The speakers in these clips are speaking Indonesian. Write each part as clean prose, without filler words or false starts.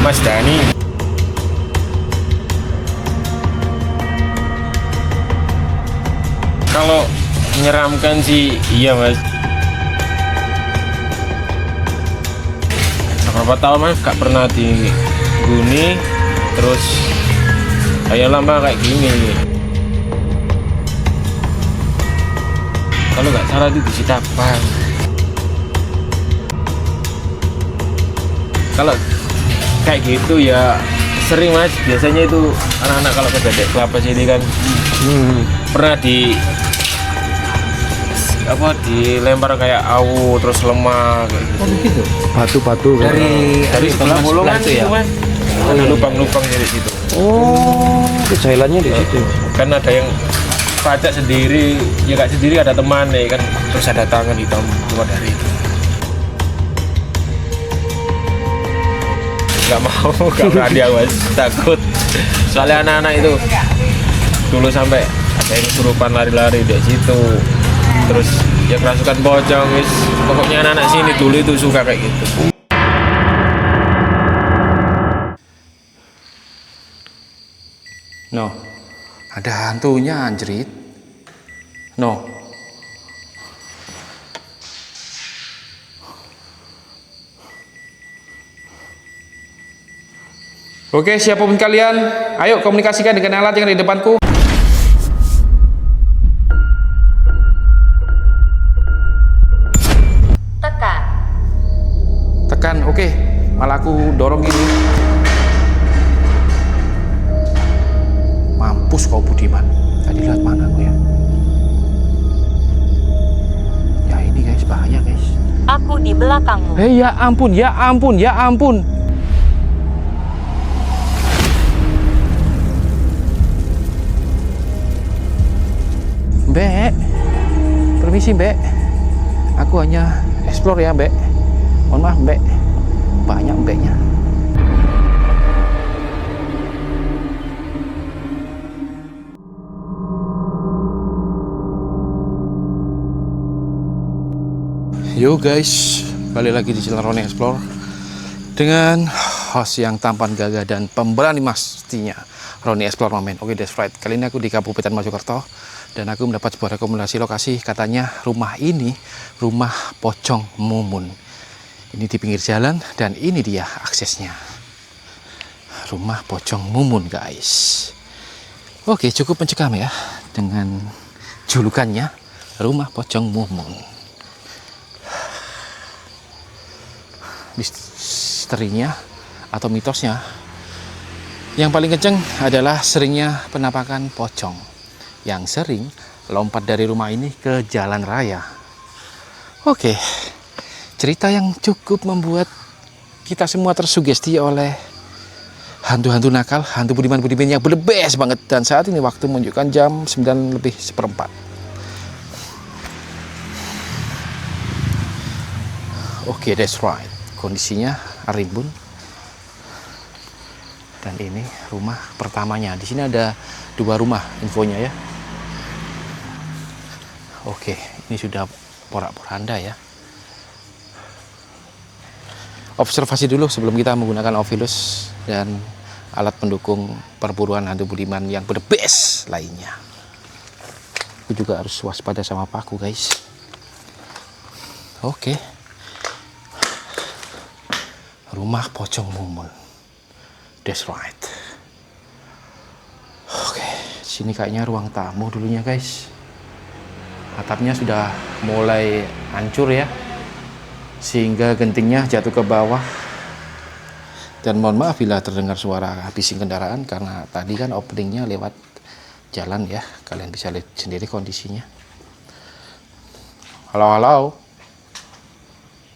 Mas Dani. Kalau menyeramkan sih iya mas. Berapa tahun mas gak pernah diguni, terus kayak lama kayak gini. Kalau nggak salah itu di Sitapang. Kalau kayak gitu ya sering mas, biasanya itu anak-anak kalau ke Dedek Kelapa sini kan pernah dilempar kayak awu terus lemah kayak gitu. Oh begitu. Batu-batu Dari sebelah bolongan itu ya. mas. Ada lubang-lubang dari situ. Oh, kejailannya di situ. Kan ada yang pajak sendiri, ya gak sendiri, ada teman nih kan, terus ada tangan hitam keluar dari itu. Gak mau, gak berani aku mas, takut. Soalnya anak-anak itu dulu sampai ada yang kesurupan lari-lari di situ. Terus ya kerasukan pocong, wis. Pokoknya anak-anak sini dulu itu suka kayak gitu. No, ada hantunya anjrit. No. Oke, siapapun kalian, ayo komunikasikan dengan alat yang ada di depanku. Tekan, oke. Malah aku dorong gini. Mampus kau Budiman. Tadi lihat mana aku ya? Ya ini guys, bahaya guys. Aku di belakangmu. Hei ya ampun, ya ampun, ya ampun. Mbak, permisi Mbak. Aku hanya explore ya Mbak. Mohon maaf Mbak, banyak Mbaknya. Yo guys, balik lagi di channel Roni Explore dengan host yang tampan gagah dan pemberani pastinya, Roni Explore Momen. Oke, that's right. Kali ini aku di Kabupaten Mojokerto dan aku mendapat sebuah rekomendasi lokasi. Katanya rumah ini rumah pocong mumun. Ini di pinggir jalan dan ini dia aksesnya. Rumah pocong mumun guys. Oke, cukup mencekam ya dengan julukannya rumah pocong mumun. Misterinya atau mitosnya yang paling kenceng adalah seringnya penampakan pocong yang sering lompat dari rumah ini ke jalan raya. Oke, cerita yang cukup membuat kita semua tersugesti oleh hantu-hantu nakal, hantu Budiman-Budiman yang berbes banget. Dan saat ini waktu menunjukkan jam 9:04. Oke, that's right. Kondisinya rimbun. Dan ini rumah pertamanya. Di sini ada 2 rumah infonya ya. Oke, ini sudah porak-poranda ya. Observasi dulu sebelum kita menggunakan Ovilus dan alat pendukung perburuan hantu Budiman yang berbes lainnya. Aku juga harus waspada sama paku guys. Oke. Rumah pocong mumun. That's right. Oke, sini kayaknya ruang tamu dulunya guys. Atapnya sudah mulai hancur ya, sehingga gentingnya jatuh ke bawah. Dan mohon maaf bila terdengar suara bising kendaraan, karena tadi kan openingnya lewat jalan ya. Kalian bisa lihat sendiri kondisinya. Halo.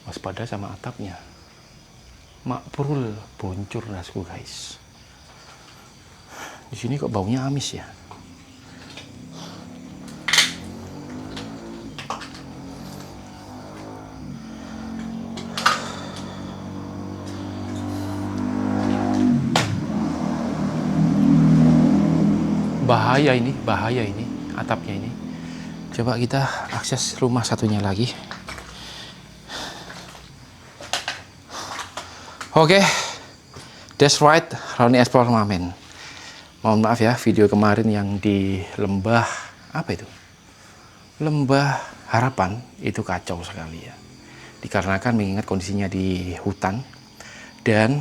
Waspada sama atapnya. Makbrul boncur rasku guys. Di sini kok baunya amis ya. Bahaya ini atapnya ini. Coba kita akses rumah satunya lagi. Oke, That's right, Roni Explore Mamen. Mohon maaf ya, video kemarin yang di lembah apa itu? Lembah Harapan itu kacau sekali ya. Dikarenakan mengingat kondisinya di hutan dan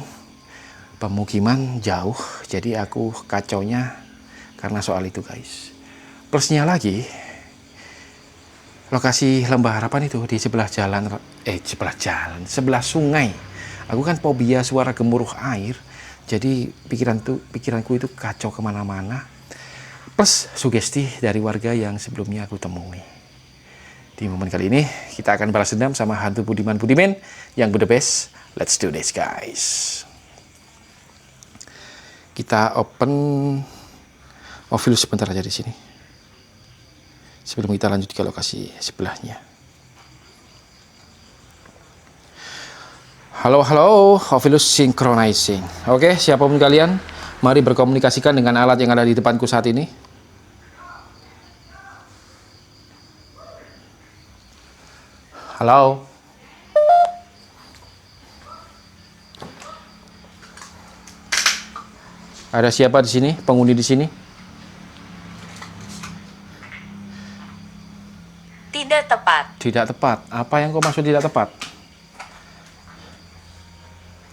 pemukiman jauh, jadi aku kacaunya karena soal itu guys. Plusnya lagi, lokasi Lembah Harapan itu di sebelah sungai. Aku kan fobia suara gemuruh air, jadi pikiranku itu kacau kemana-mana. Plus sugesti dari warga yang sebelumnya aku temui. Di momen kali ini kita akan balas dendam sama hantu Budiman yang the best. Let's do this guys. Kita open Ovilus sebentar aja di sini. Sebelum kita lanjut ke lokasi sebelahnya. Halo, Ovilus synchronizing. Oke, siapapun kalian, mari berkomunikasikan dengan alat yang ada di depanku saat ini. Halo. Ada siapa di sini? Penghuni di sini? Tidak tepat. Tidak tepat. Apa yang kau maksud tidak tepat?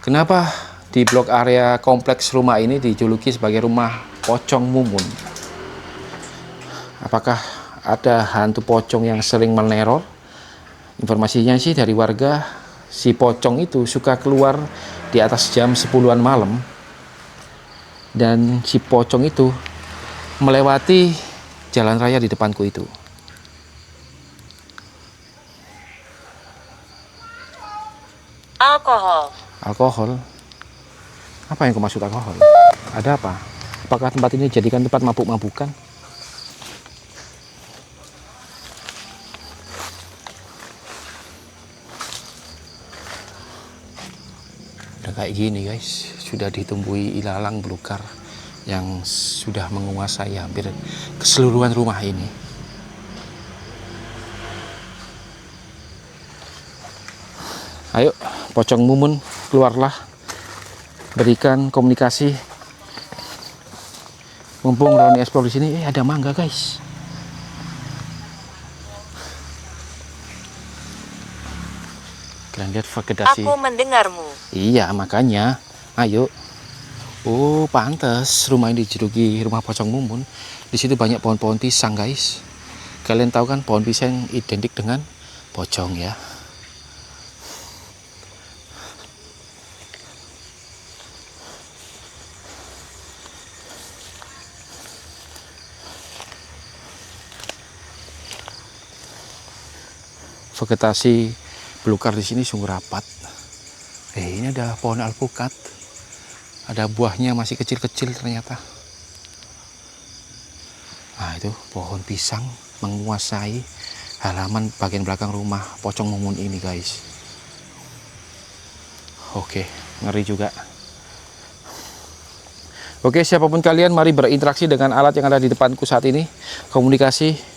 Kenapa di blok area kompleks rumah ini dijuluki sebagai rumah pocong mumun? Apakah ada hantu pocong yang sering meneror? Informasinya sih dari warga, si pocong itu suka keluar di atas jam 10-an malam. Dan si pocong itu melewati jalan raya di depanku itu. Alkohol? Apa yang kau maksud alkohol? Ada apa? Apakah tempat ini dijadikan tempat mabuk-mabukan? Udah kayak gini guys, sudah ditumbuhi ilalang belukar yang sudah menguasai hampir keseluruhan rumah ini. Ayo, pocong mumun, keluarlah. Berikan komunikasi. Mumpung Roni Explore di sini, ada mangga guys. Kalian lihat vegetasi. Aku mendengarmu. Iya, makanya. Ayo. Oh, pantas rumah ini dijuluki rumah pocong mumun. Di situ banyak pohon-pohon pisang, guys. Kalian tahu kan pohon pisang identik dengan pocong ya. Vegetasi belukar di sini sungguh rapat. Ini ada pohon alpukat. Ada buahnya masih kecil-kecil ternyata. Nah, itu pohon pisang menguasai halaman bagian belakang rumah pocong mumun ini, guys. Oke, ngeri juga. Oke, siapapun kalian, mari berinteraksi dengan alat yang ada di depanku saat ini. Komunikasi.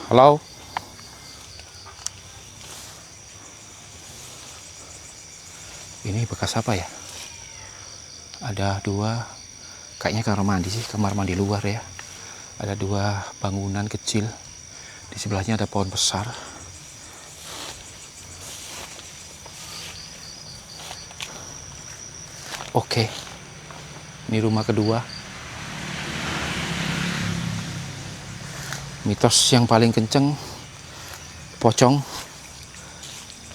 Halo. Ini bekas apa ya? Ada dua, kayaknya kamar mandi sih, kamar mandi luar ya. Ada dua bangunan kecil. Di sebelahnya ada pohon besar. Oke. Ini rumah kedua. Mitos yang paling kenceng, pocong,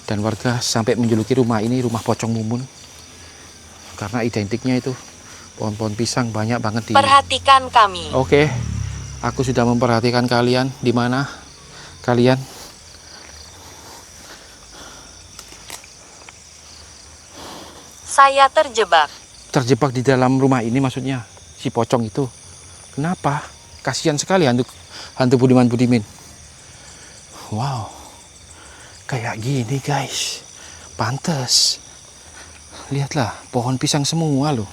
dan warga sampai menjuluki rumah ini rumah pocong mumun karena identiknya itu pohon-pohon pisang banyak banget di. Perhatikan kami. Oke, aku sudah memperhatikan kalian. Di mana kalian? Saya terjebak. Terjebak di dalam rumah ini maksudnya si pocong itu. Kenapa? Kasihan sekali hantu Budiman. Wow, kayak gini guys. Pantes. Lihatlah, pohon pisang semua loh.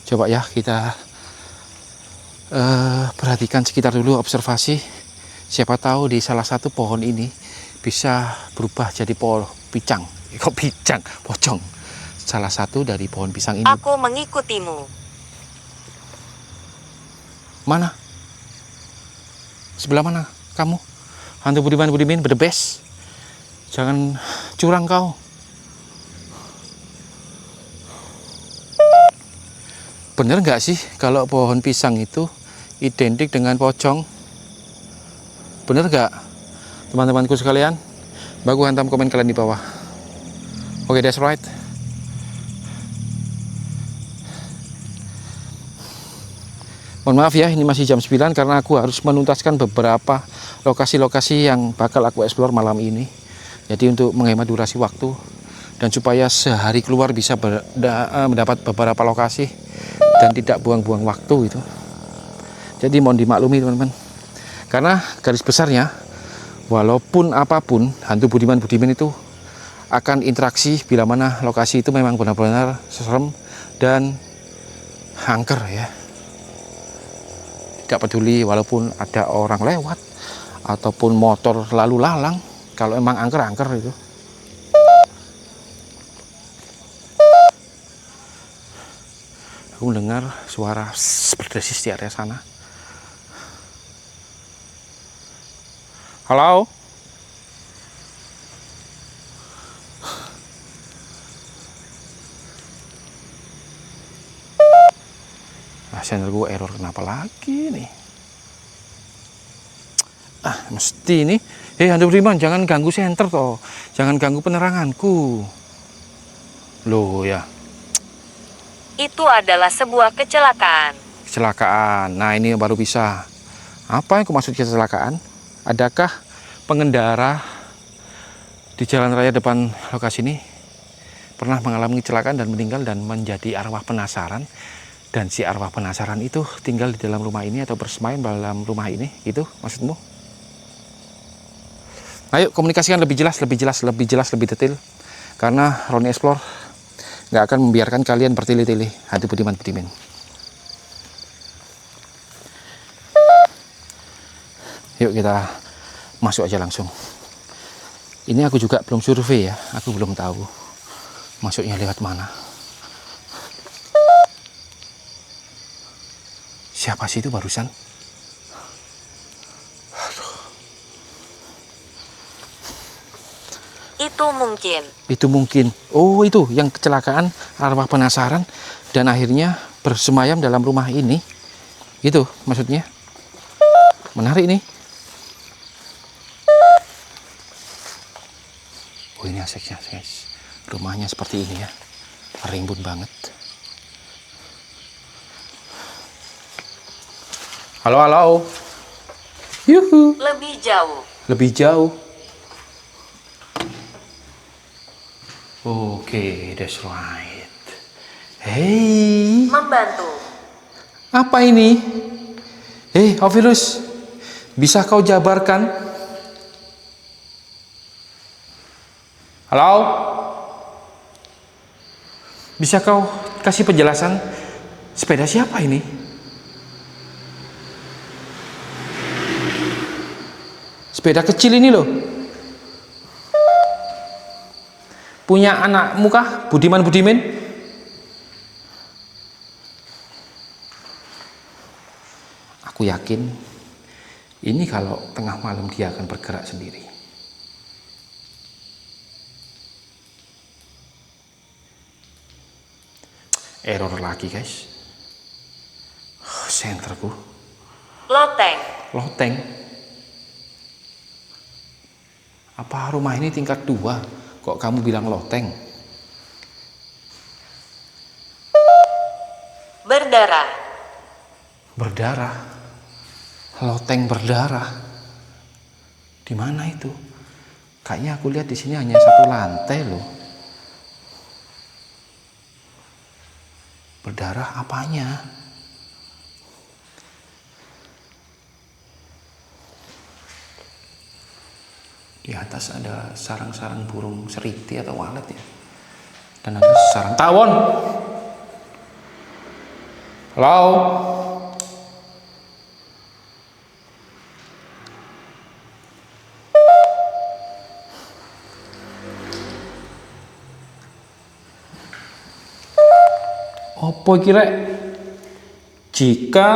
Coba ya kita perhatikan sekitar dulu, observasi. Siapa tahu di salah satu pohon ini bisa berubah jadi pohon pisang. Kok pisang? Pocong. Salah satu dari pohon pisang ini. Aku mengikutimu. Mana? Sebelah mana kamu? Hantu Budiman, the best. Jangan curang kau. Bener nggak sih kalau pohon pisang itu identik dengan pocong? Bener nggak, teman-temanku sekalian? Bagus, hantam komen kalian di bawah. Oke, that's right. Mohon maaf ya, ini masih jam 9 karena aku harus menuntaskan beberapa lokasi-lokasi yang bakal aku explore malam ini. Jadi untuk menghemat durasi waktu dan supaya sehari keluar bisa mendapat beberapa lokasi dan tidak buang-buang waktu itu. Jadi mohon dimaklumi teman-teman. Karena garis besarnya, walaupun apapun, hantu Budiman itu akan interaksi bila mana lokasi itu memang benar-benar serem dan angker ya. Tidak peduli walaupun ada orang lewat ataupun motor lalu lalang, kalau emang angker-angker itu. Aku mendengar suara berdesis di area sana. Halo? Channel gue error, kenapa lagi nih? Mesti nih. Hantu Budiman, jangan ganggu senter toh. Jangan ganggu peneranganku. Loh ya. Itu adalah sebuah kecelakaan. Kecelakaan. Nah, ini baru bisa. Apa yang aku maksud kecelakaan? Adakah pengendara di jalan raya depan lokasi ini pernah mengalami kecelakaan dan meninggal dan menjadi arwah penasaran? Dan si arwah penasaran itu tinggal di dalam rumah ini atau bersemayam dalam rumah ini, gitu maksudmu? Ayo komunikasikan lebih jelas, lebih detail. Karena Roni Explore nggak akan membiarkan kalian bertele-tele hantu Budiman. Yuk kita masuk aja langsung. Ini aku juga belum survei ya, aku belum tahu masuknya lewat mana. Siapa sih itu barusan? Itu mungkin. Oh, itu yang kecelakaan arwah penasaran dan akhirnya bersemayam dalam rumah ini. Itu maksudnya. Menarik nih. Oh, ini asiknya guys. Rumahnya seperti ini ya. Rimbun banget. Halo. Yuhu. Lebih jauh. Oke, that's right. Hey. membantu. Apa ini? Ovirus. Bisa kau jabarkan? Halo? Bisa kau kasih penjelasan? Sepeda siapa ini? Sepeda kecil ini loh. Punya anakmu kah? Budiman? Aku yakin ini kalau tengah malam dia akan bergerak sendiri. Error lagi guys. Senterku. Loteng. Apa rumah ini tingkat 2? Kok kamu bilang loteng? Berdarah. Loteng berdarah. Di mana itu? Kayaknya aku lihat di sini hanya satu lantai loh. Berdarah apanya? Di atas ada sarang-sarang burung seriti atau walet ya. Dan ada sarang tawon. Halo? Apa kira? Jika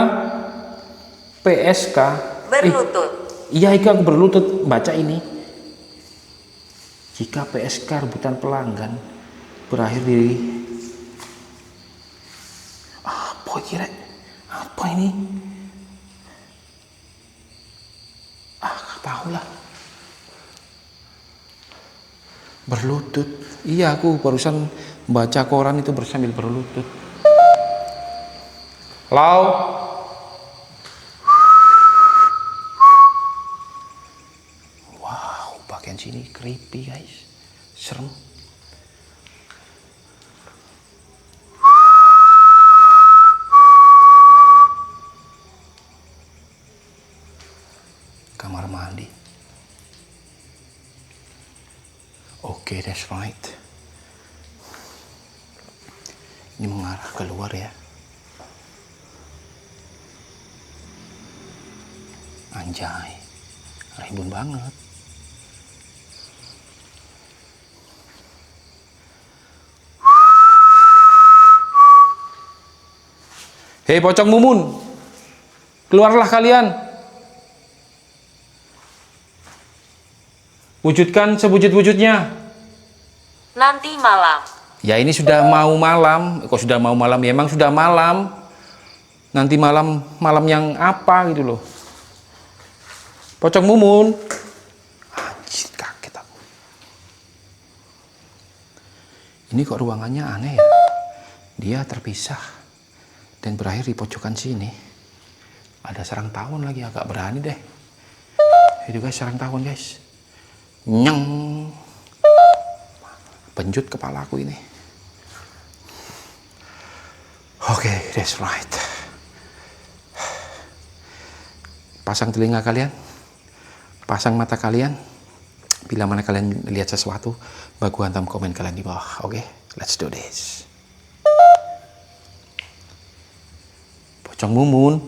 PSK Berlutut. iya itu aku berlutut baca ini. Jika PSK rebutan pelanggan berakhir di apa kira? Apa ini? Tahu lah. Berlutut. Iya, aku barusan baca koran itu sambil berlutut. Halo. Wow, bagian sini creepy guys. Serem. Kamar mandi. Oke, that's right. Ini mengarah keluar ya. Anjay, ribun banget. Hei pocong mumun, keluarlah kalian. Wujudkan sebujud-wujudnya. Nanti malam. Ya ini sudah mau malam. Kok sudah mau malam? Ya emang sudah malam. Nanti malam, malam yang apa gitu loh. Pocong mumun. Anjir, kaget aku. Ini kok ruangannya aneh ya. Dia terpisah dan berakhir di pojokan sini. Ada sarang tawon lagi, agak berani deh. Itu guys, sarang tawon guys. Nyeng. Penjut kepala aku ini. Oke, that's right. Pasang telinga kalian, pasang mata kalian. Bila mana kalian lihat sesuatu, bagus hantam komen kalian di bawah. Oke, let's do this. Pocong mumun,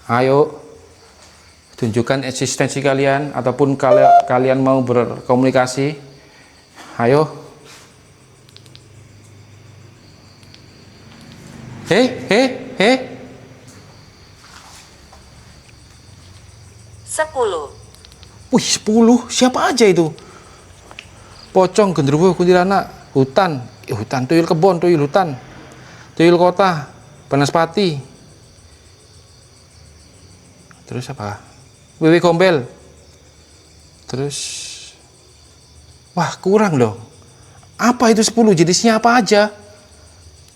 ayo tunjukkan eksistensi kalian ataupun kalau kalian mau berkomunikasi. Ayo. Hei. 10. Wih, 10. Siapa aja itu? Pocong, genderuwo, kuntilanak, hutan, tuyul kebon, tuyul hutan, tuyul kota, banaspati. Terus apa? Wewe gombel. Terus wah, kurang dong. Apa itu 10? Jenisnya apa aja?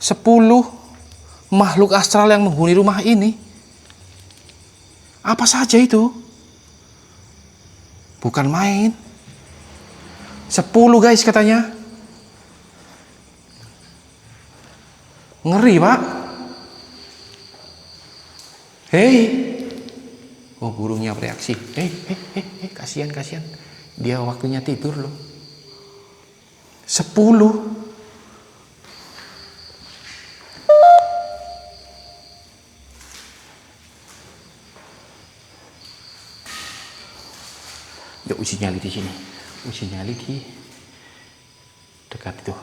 10 makhluk astral yang menghuni rumah ini. Apa saja itu? Bukan main. 10 guys katanya. Ngeri pak. Hei. Oh, burungnya bereaksi. Kasihan. Dia waktunya tidur loh. 10. Yuk uji nyali di sini. Uji nyali di dekat itu.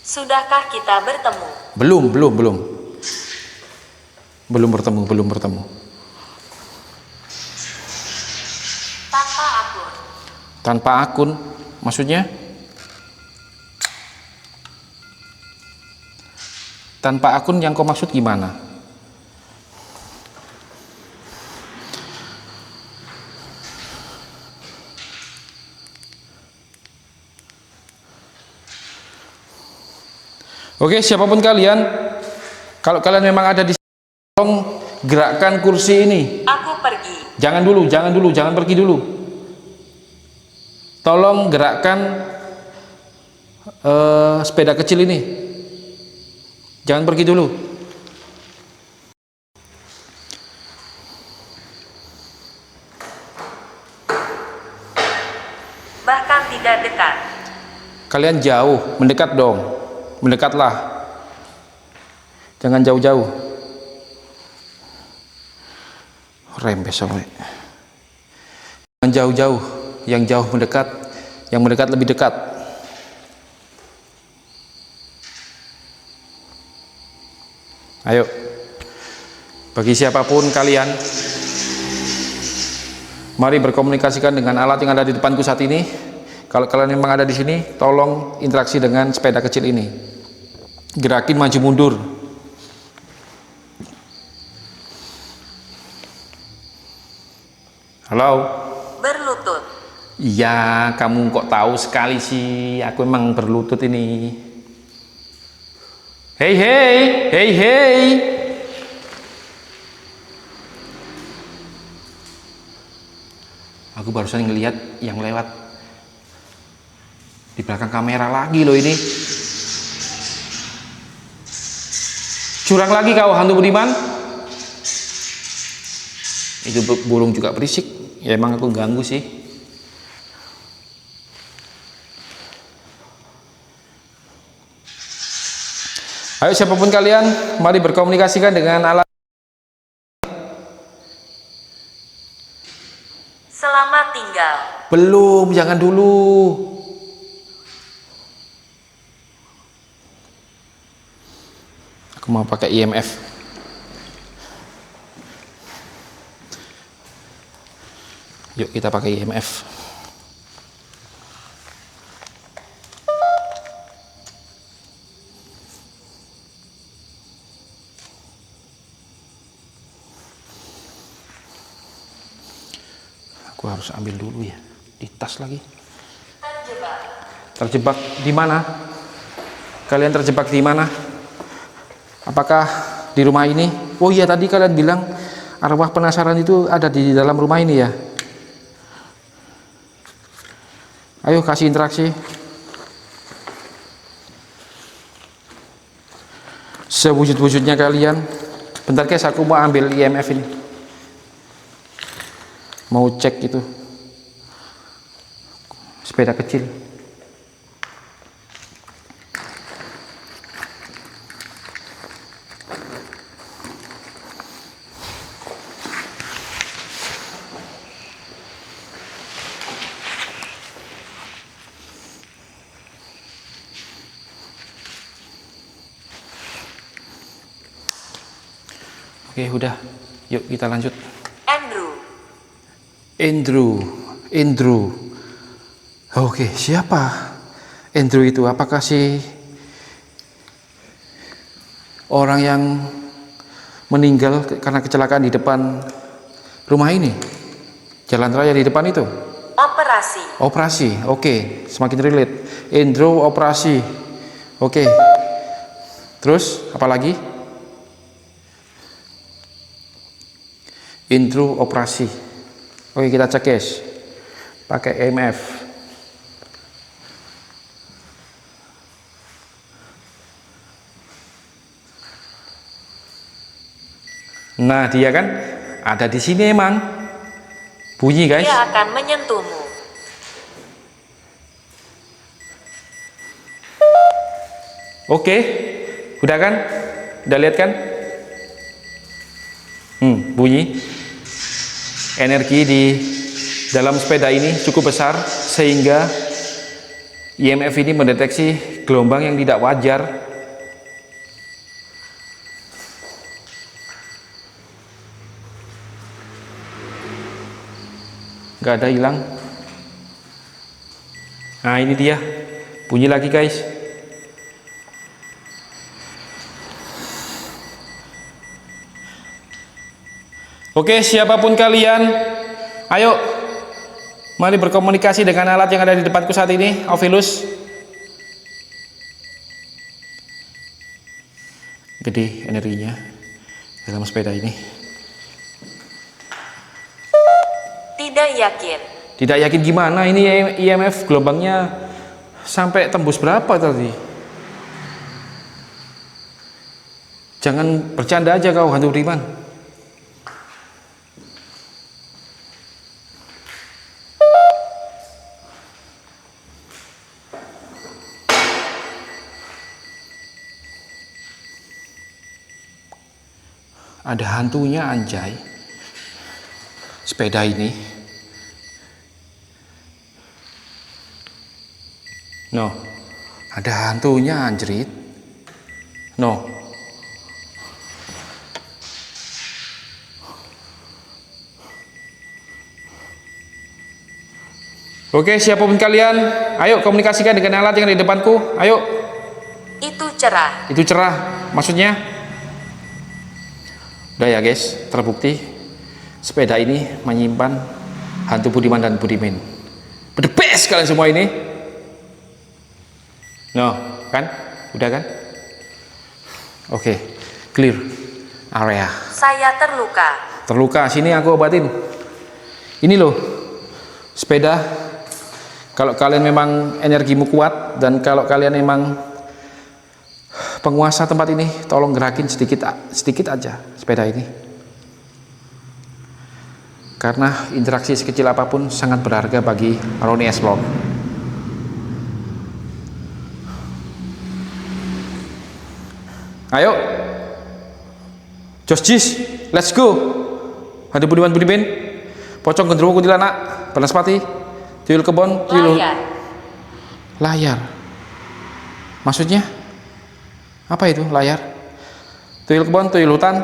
Sudahkah kita bertemu? Belum bertemu. Tanpa akun, maksudnya? Tanpa akun yang kau maksud gimana? Oke, siapapun kalian, kalau kalian memang ada di sini, tolong gerakkan kursi ini. Aku pergi. Jangan pergi dulu. Tolong gerakkan sepeda kecil ini. Jangan pergi dulu. Bahkan tidak dekat. Kalian jauh, mendekat dong. Mendekatlah. Jangan jauh-jauh. Rembes sampai. Jangan jauh-jauh. Yang jauh mendekat, yang mendekat lebih dekat. Ayo, bagi siapapun kalian, mari berkomunikasikan dengan alat yang ada di depanku saat ini. Kalau kalian memang ada di sini, tolong interaksi dengan sepeda kecil ini. Gerakin maju mundur. Halo. Berlutut. Iya, kamu kok tahu sekali sih. Aku emang berlutut ini. Hei, hei, hei, hei. Aku barusan ngelihat yang lewat di belakang kamera lagi loh ini. Curang lagi kau, hantu Budiman. Itu burung juga berisik. Ya emang aku ganggu sih. Ayo siapapun kalian, mari berkomunikasikan dengan alat. Selamat tinggal. Belum, jangan dulu. Aku mau pakai IMF. Yuk kita pakai IMF. Aku harus ambil dulu ya, di tas lagi. Terjebak di mana? Kalian terjebak di mana? Apakah di rumah ini? Oh iya, tadi kalian bilang arwah penasaran itu ada di dalam rumah ini ya. Ayo kasih interaksi. Sewujud-wujudnya kalian. Bentar guys, aku mau ambil IMF ini. Mau cek itu sepeda kecil. Oke, udah. Yuk kita lanjut. Andrew. Oke, siapa Andrew itu? Apakah si orang yang meninggal karena kecelakaan di depan rumah ini? Jalan raya di depan itu? Operasi. Oke, semakin relate. Andrew operasi. Oke. Terus apa lagi? Andrew operasi. Oke, kita cek guys. Pakai IMF. Nah, dia kan ada di sini emang. Bunyi guys. Dia akan menyentuhmu. Oke. Udah kan? Udah lihat kan? Bunyi. Energi di dalam sepeda ini cukup besar sehingga IMF ini mendeteksi gelombang yang tidak wajar. Gak ada hilang. Nah, ini dia. Bunyi lagi guys. Oke, siapapun kalian, ayo mari berkomunikasi dengan alat yang ada di depanku saat ini, Ovilus. Gede energinya dalam sepeda ini. Tidak yakin gimana? Ini IMF gelombangnya sampai tembus berapa tadi? Jangan bercanda aja kau, hantu Budiman. Ada hantunya anjay. Sepeda ini. No. Ada hantunya anjrit. No. Oke, siapapun kalian, ayo komunikasikan dengan alat yang ada di depanku. Ayo. Itu cerah. Itu cerah, maksudnya? Udah ya guys, terbukti sepeda ini menyimpan hantu Budiman dan Budimin. The best kalian semua ini. No, kan? Udah kan? Oke, clear area. Saya terluka. Terluka, sini aku obatin. Ini loh, sepeda. Kalau kalian memang energimu kuat dan kalau kalian memang penguasa tempat ini, tolong gerakin sedikit aja sepeda ini. Karena interaksi sekecil apapun sangat berharga bagi Ronnie Explore. Ayo, Jis, let's go. Hantu Budiman Budimin, pocong genderuwo kuntilanak, banaspati, tuyul kebon, tuyul layar. Maksudnya apa itu layar? Tuyul kebon, tuyul hutan.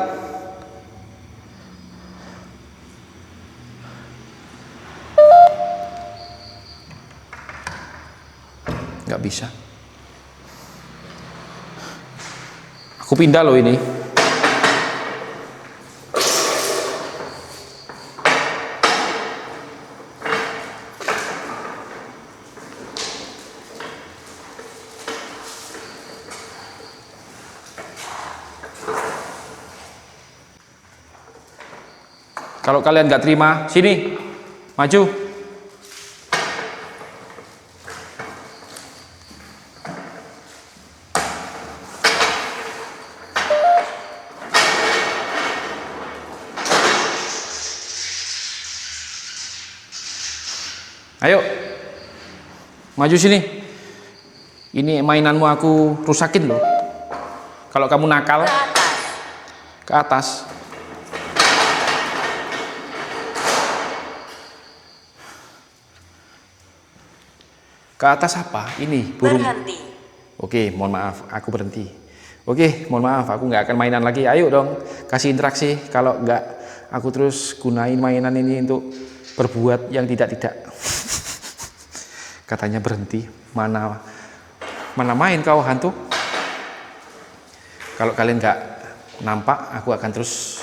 Nggak bisa. Aku pindah loh ini. Kalau kalian nggak terima, sini, maju. Ayo, maju sini. Ini mainanmu aku rusakin loh. Kalau kamu nakal, ke atas. Ke atas apa? Ini burung. Berhenti. Oke, mohon maaf, aku berhenti. Oke, mohon maaf, aku nggak akan mainan lagi. Ayo dong, kasih interaksi. Kalau nggak, aku terus gunain mainan ini untuk berbuat yang tidak-tidak. Katanya berhenti. Mana main kau hantu? Kalau kalian nggak nampak, aku akan terus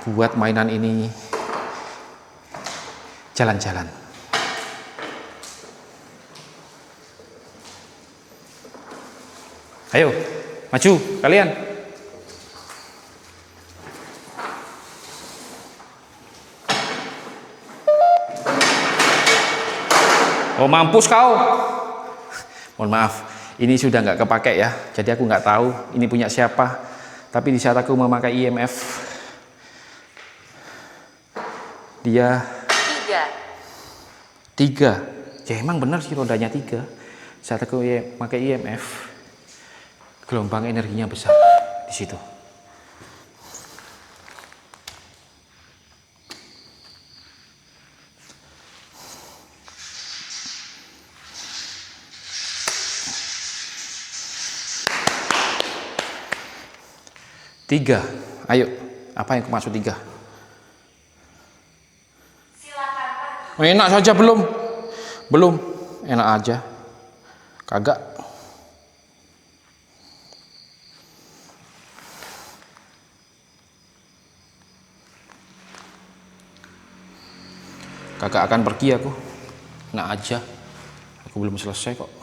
buat mainan ini jalan-jalan. Ayo, maju kalian. Oh, mampus kau. Mohon maaf, ini sudah nggak kepake ya. Jadi aku nggak tahu ini punya siapa. Tapi di saat aku memakai IMF, dia 3. Ya emang benar sih rodanya 3. Saat aku pakai IMF, gelombang energinya besar di situ. Tiga, ayo, apa yang aku maksud 3? Enak saja belum, enak aja, kagak. Kagak akan pergi aku, enak aja, aku belum selesai kok.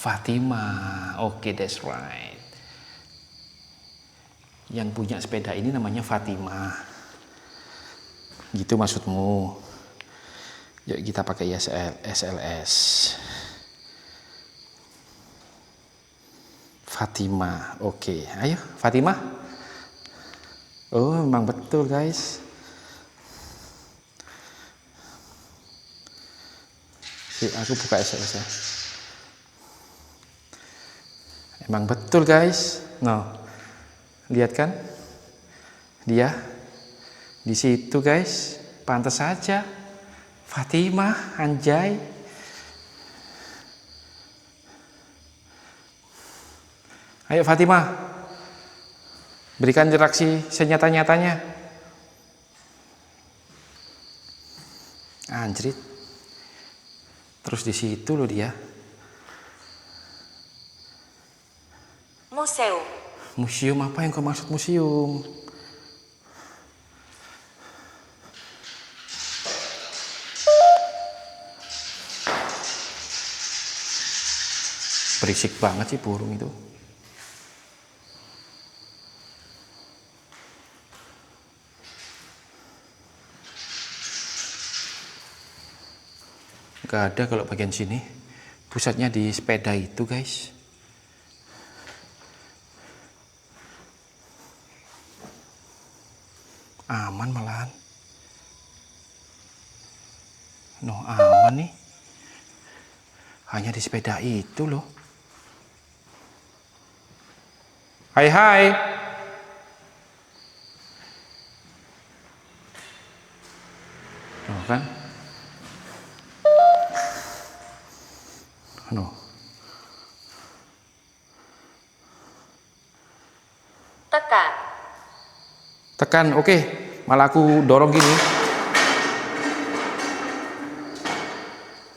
Fatima, oke, that's right. Yang punya sepeda ini namanya Fatima. Gitu maksudmu? Yuk kita pakai SLS. Fatima, oke. Ayo Fatima. Oh memang betul guys. Aku buka SLS ya. Emang betul guys. No, lihat kan? Dia di situ guys. Pantas saja. Fatimah, anjay. Ayo Fatimah, berikan reaksi senyata-nyatanya. Anjrit. Terus di situ loh dia. Museum. Museum apa yang kau maksud museum? Berisik banget sih burung itu. Gak ada kalau bagian sini. Pusatnya di sepeda itu guys. Aman malahan. No, aman nih. Hanya di sepeda itu loh. Hai hai. Tuh kan. No. Tekan. Tekan, oke. Malah aku dorong gini.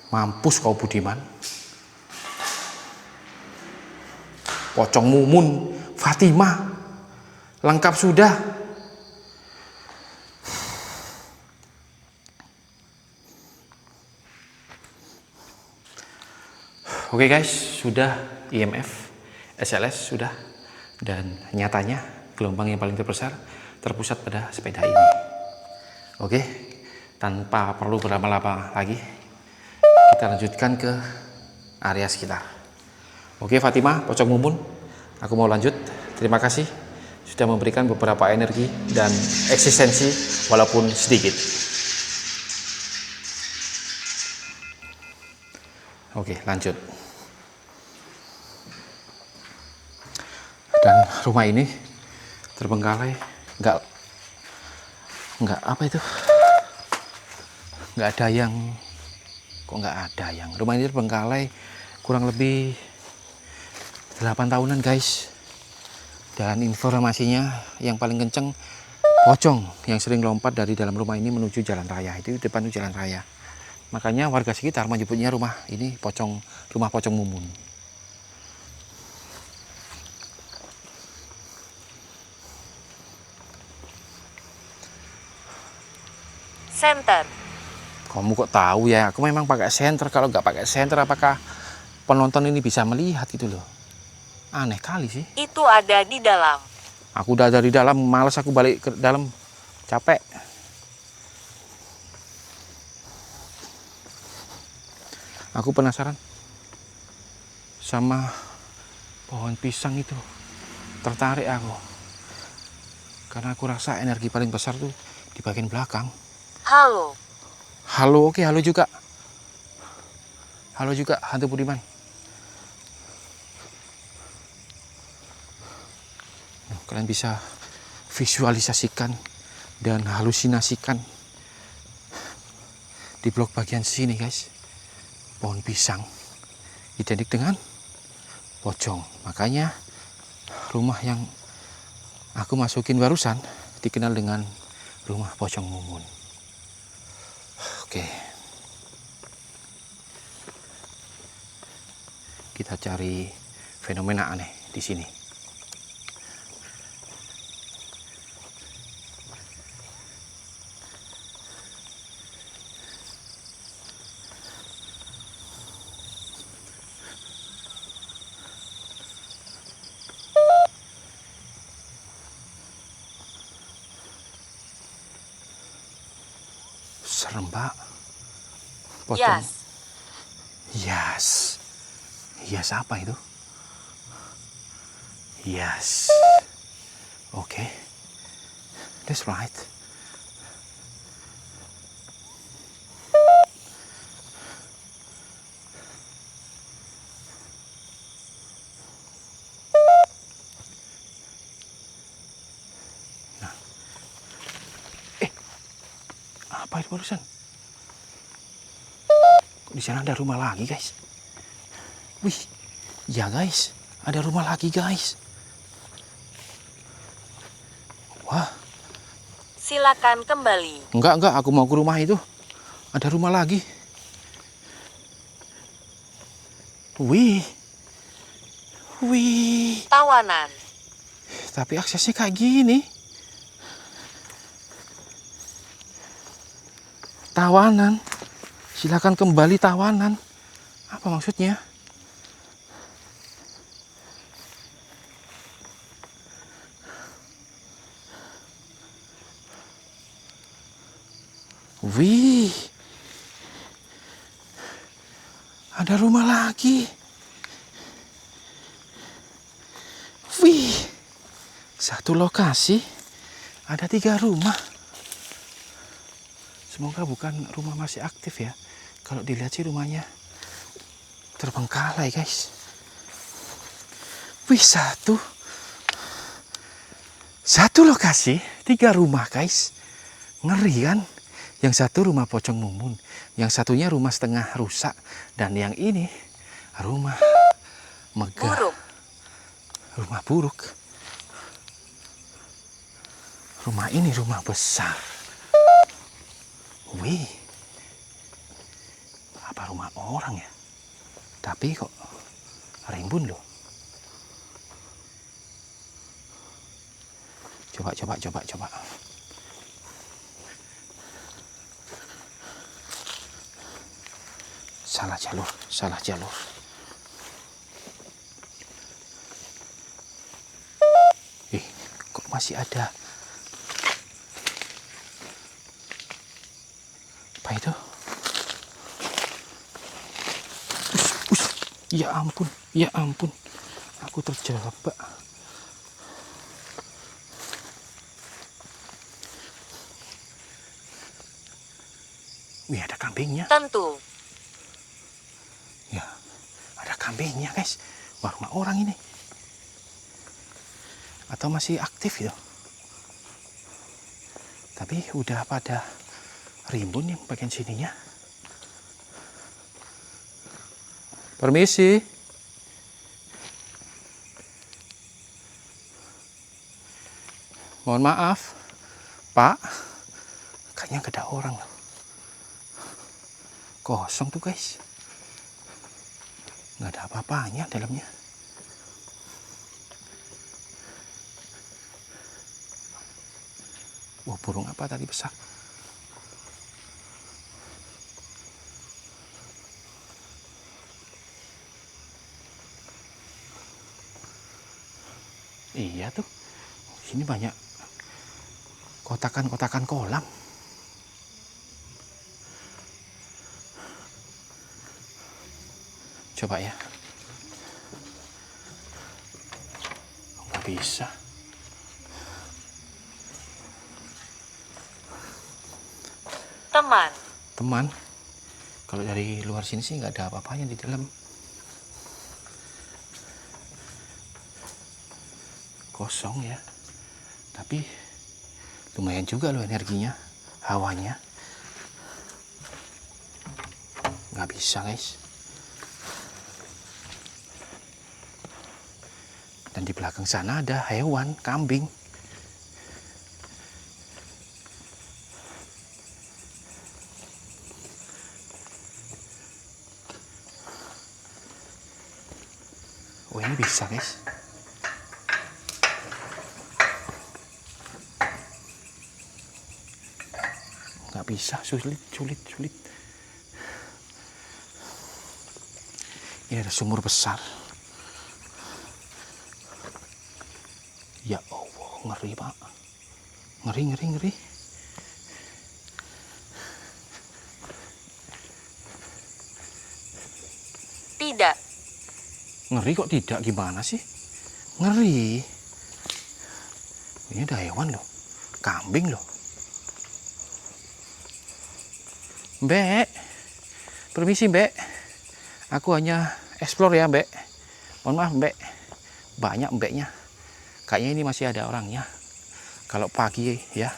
Mampus kau Budiman. Pocong Mumun, Fatimah, lengkap sudah. Oke guys, sudah IMF, SLS sudah. Dan nyatanya gelombang yang paling terbesar terpusat pada sepeda ini. Oke, tanpa perlu berlama-lama lagi, kita lanjutkan ke area sekitar. Oke Fatimah, Pocong Mumun, aku mau lanjut. Terima kasih sudah memberikan beberapa energi dan eksistensi walaupun sedikit. Oke, lanjut. Dan rumah ini terbengkalai, nggak apa itu, nggak ada yang, kok nggak ada yang, rumah ini terbengkalai kurang lebih 8 tahunan guys. Dan informasinya yang paling kenceng pocong yang sering lompat dari dalam rumah ini menuju jalan raya. Itu depan itu jalan raya. Makanya warga sekitar menyebutnya rumah ini pocong, rumah Pocong Mumun. Center. Kamu kok tahu ya? Aku memang pakai senter. Kalau nggak pakai senter, apakah penonton ini bisa melihat gitu loh? Aneh kali sih. Itu ada di dalam. Aku udah dari dalam, males aku balik ke dalam, capek. Aku penasaran sama pohon pisang itu, tertarik aku. Karena aku rasa energi paling besar tuh di bagian belakang. Halo. Halo, oke, halo juga. Halo juga, hantu Budiman. Kalian bisa visualisasikan dan halusinasikan di blok bagian sini guys. Pohon pisang identik dengan pocong. Makanya rumah yang aku masukin barusan dikenal dengan rumah Pocong Mumun. Oke. Kita cari fenomena aneh di sini. Serem, Pak. Pocong. Yes. Yes. Yes apa itu? Yes. Oke. That's right. Nah, Apa itu barusan? Kok di sana ada rumah lagi, guys? Wih, ya guys, ada rumah lagi, guys. Wah, Silakan kembali. enggak, aku mau ke rumah itu. Ada rumah lagi. Wih, Tawanan. tapi aksesnya kayak gini. Tawanan. Silakan kembali tawanan. Apa maksudnya? Wih. Ada rumah lagi. Wih. Satu lokasi ada 3 rumah. Semoga bukan rumah masih aktif ya. Kalau dilihat sih rumahnya terbengkalai, guys. Wih, satu lokasi 3 rumah, guys. Ngeri kan? Yang satu rumah pocong mumun, yang satunya rumah setengah rusak, dan yang ini rumah megah. Buruk. Rumah buruk. Rumah ini rumah besar. Wih, apa rumah orang ya? Tapi kok rimbun loh. Coba. Salah jalur. Kok masih ada? Apa itu? Ya ampun. Aku terjebak. Wih, ada kambingnya. Tentu. Ya, ada kambingnya, guys. Wah, rumah orang ini. Atau masih aktif itu? Tapi udah pada rimbun yang bagian sininya. Permisi. Mohon maaf, Pak. Kayaknya gak ada orang loh. Kosong tuh, guys. Nggak ada apa-apanya dalamnya. Wah, burung apa tadi besar? Iya tuh. Sini banyak kotakan-kotakan kolam. Coba ya. Nggak bisa. Teman. Kalau dari luar sini sih nggak ada apa-apanya di dalam. Kosong ya. Tapi lumayan juga loh energinya, hawanya. Nggak bisa, guys. Dan di belakang sana ada hewan, kambing. Oh, ini bisa, guys. Nggak bisa, sulit. Ini ada sumur besar. Ya Allah, ngeri, Pak. Ngeri. Tidak. Ngeri kok tidak, gimana sih? Ngeri. Ini ada hewan loh. Kambing loh. Mbak. Permisi, Mbak. Aku hanya explore ya, Mbak. Mohon maaf, Mbak. Banyak mbaknya. Kayaknya ini masih ada orangnya. Kalau pagi ya.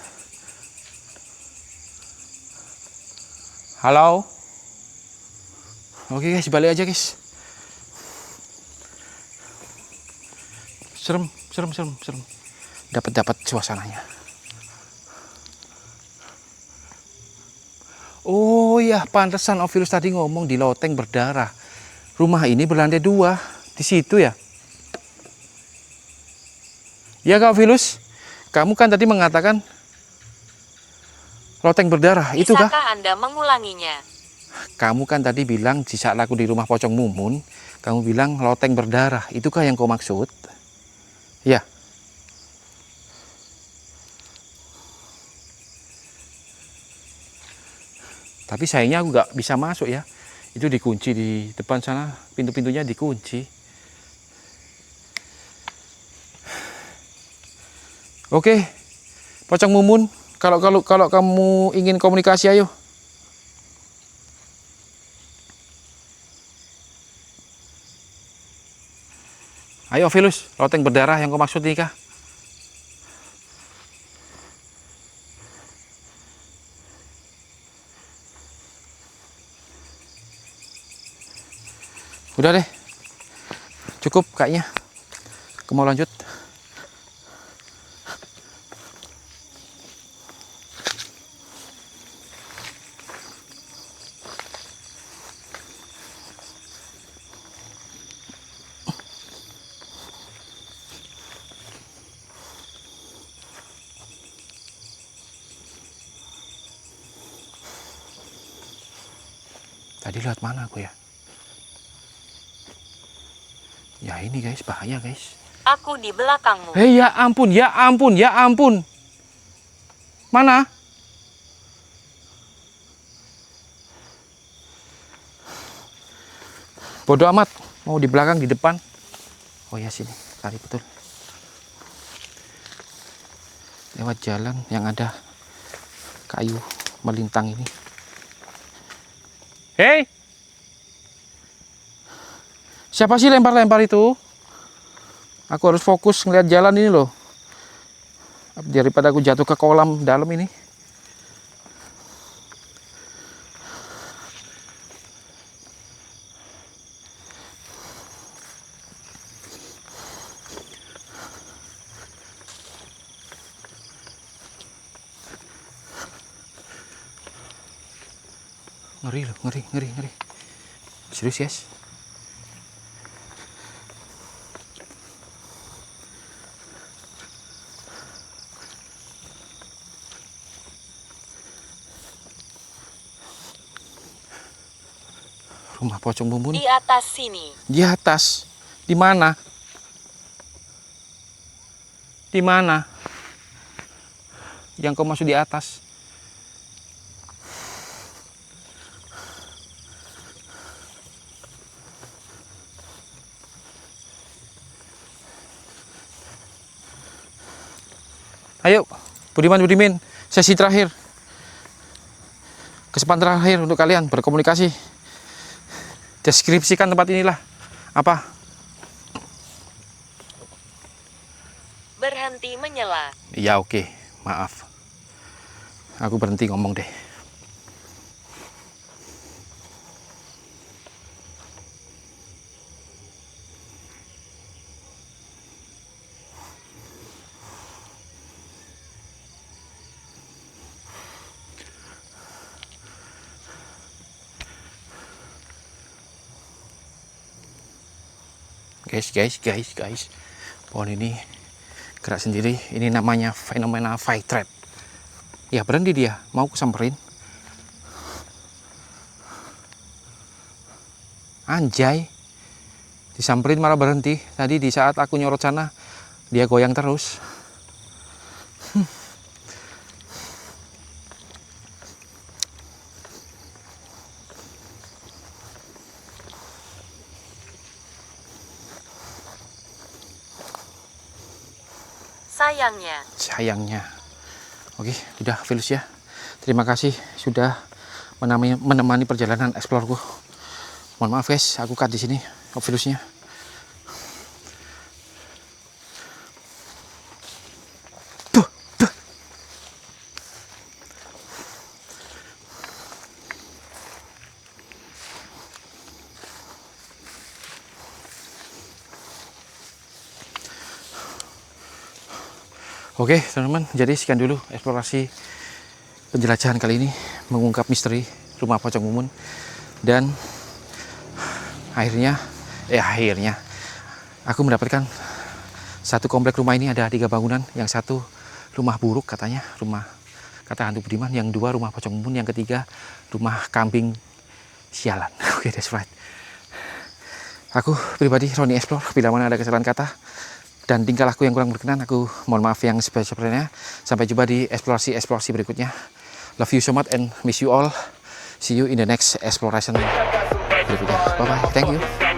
Halo. Oke guys, balik aja guys. Serem. Dapat suasananya. Oh ya, pantesan Ovilus tadi ngomong di loteng berdarah. Rumah ini berlantai 2 di situ ya. Ya Kak Ovilus, kamu kan tadi mengatakan loteng berdarah, itu kah? Bisakah Anda mengulanginya? Kamu kan tadi bilang di saat aku di rumah Pocong Mumun, kamu bilang loteng berdarah, itukah yang kau maksud? Ya. Tapi sayangnya aku nggak bisa masuk ya. Itu dikunci di depan sana, pintu-pintunya dikunci. Oke, Pocong Mumun, kalau kamu ingin komunikasi, ayo. Ayo Ovilus, loteng berdarah yang kau maksud nih kah? Udah deh, cukup kayaknya. Aku mau lanjut. Tadi lewat mana aku ya? Ya ini guys, bahaya guys. Aku di belakangmu. Hei ya ampun, ya ampun, ya ampun. Mana? Bodoh amat, mau di belakang, di depan. Oh ya sini, tadi betul. Lewat jalan yang ada kayu melintang ini. Hei! Siapa sih lempar-lempar itu? Aku harus fokus ngeliat jalan ini loh. Daripada aku jatuh ke kolam dalam ini. Ngeri loh, ngeri. Serius guys. Rumah Pocong Mumun Di atas sini. di atas. Di mana? Di mana? Yang kau maksud di atas? Ayo, Budiman, sesi terakhir. Kesempatan terakhir untuk kalian berkomunikasi. Deskripsikan tempat inilah. Apa? Berhenti menyela. Ya oke, maaf. Aku berhenti ngomong deh. Guys. Pohon ini gerak sendiri. Ini namanya fenomena fight trap. Ya berhenti dia, mau kusamperin. Anjay. Disamperin malah berhenti. Tadi di saat aku nyorot sana, dia goyang terus. Sayangnya. Oke, udah Ovilus ya. Terima kasih sudah menemani perjalanan explore-ku. Mohon maaf guys, aku cut di sini Ovilusnya. Oke teman-teman, jadi sekian dulu eksplorasi penjelajahan kali ini, mengungkap misteri rumah pocong Mumun. Dan akhirnya aku mendapatkan satu komplek rumah ini ada 3 bangunan. Yang satu rumah buruk katanya, rumah kata hantu Budiman. Yang 2 rumah pocong Mumun. Yang ketiga rumah kambing sialan. Oke, that's right. Aku pribadi Roni Explore, bila mana ada kesalahan kata dan tingkah laku yang kurang berkenan, aku mohon maaf yang sebesar-besarnya. Sampai jumpa di eksplorasi berikutnya. Love you so much and miss you all. See you in the next exploration berikutnya. Bye bye. Thank you.